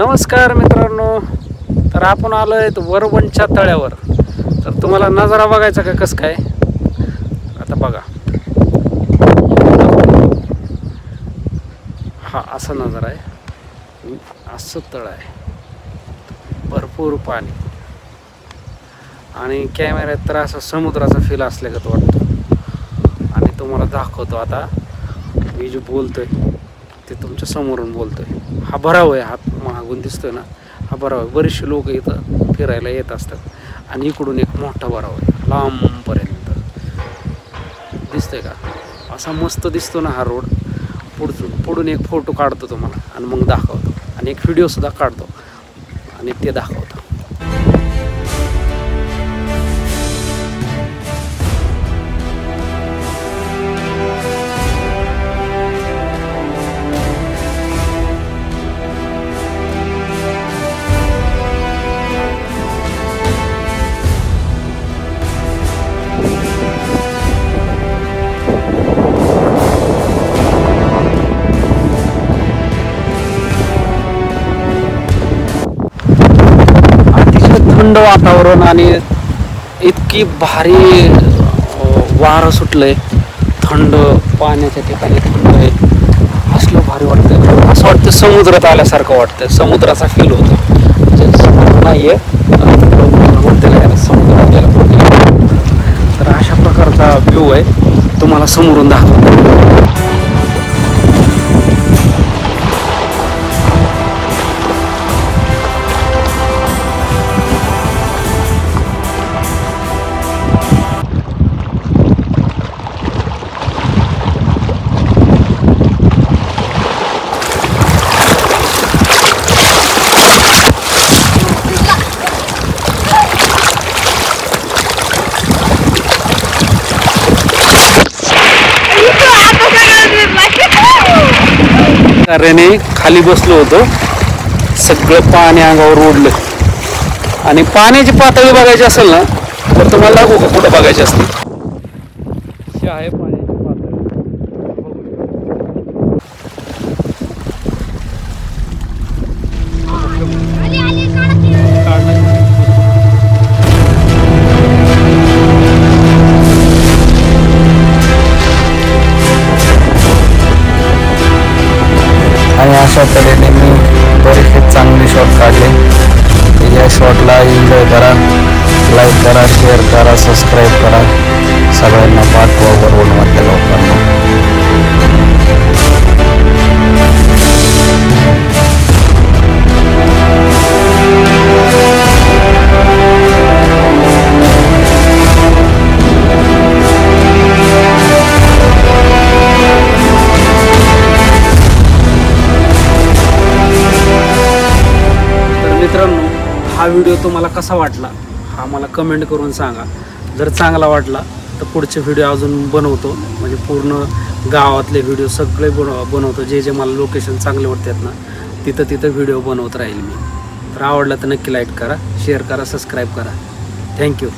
नमस्कार मित्रांनो, तर आपण आलोय वरवणच्या तळ्यावर. तर तुम्हाला नजारा बघायचा का कसं काय आता बघा. हा असा नजारा आहे, असं तळ आहे, भरपूर पाणी आणि कॅमेऱ्यात तर असं समुद्राचा फील असल्यागत वाटतो. आणि तुम्हाला दाखवतो आता. मी जे बोलतोय ते तुमच्या समोरून बोलतोय. हा भराव आहे, हात मागून दिसतोय ना, हा भराव आहे. बरेचसे लोक इथं फिरायला येत असतात आणि इकडून एक मोठा भराव आहे, लांबपर्यंत दिसतोय का. असा मस्त दिसतो ना हा रोड. पुढून एक फोटो काढतो तुम्हाला आणि मग दाखवतो, आणि एक व्हिडिओसुद्धा काढतो आणि ते दाखवतो. थंड वातावरण आणि इतकी भारी वारं सुटलंय. थंड पाण्याच्या ठिकाणी थंड आहे, असलं भारी वाटतंय. असं वाटतं समुद्रात आल्यासारखं वाटतंय, समुद्राचा फील होतो. समुद्र नाहीये, समुद्रात गेला. तर अशा प्रकारचा व्ह्यू आहे, तुम्हाला समोरून दाखवतो. रेने खाली बसलो होतो, सगळं पाणी अंगावर ओढलं. आणि पाण्याची पातळी बघायची असेल ना तर तुम्हाला लागू का कुठं बघायची असते. ही आहे पाण्याची पातळी. आणि अशा तऱ्हेने मी बरेचसे चांगले शॉट काढले. या शॉटला एन्जॉय करा, लाईक करा, शेअर करा, सबस्क्राईब करा. सगळ्यांना पाठवा वरवणमधल्या लोकांना. मित्रांनो, हा व्हिडिओ तुम्हाला कसा वाटला हा मला कमेंट करून सांगा. जर चांगला वाटला तर पुढचे व्हिडिओ अजून बनवतो, म्हणजे पूर्ण गावातले व्हिडिओ सगळे बनवतो. जे मला लोकेशन चांगले वाटतात ना तिथं व्हिडिओ बनवत राहील मी. तर आवडला तर नक्की लाईक करा, शेअर करा, सबस्क्राईब करा. थँक्यू.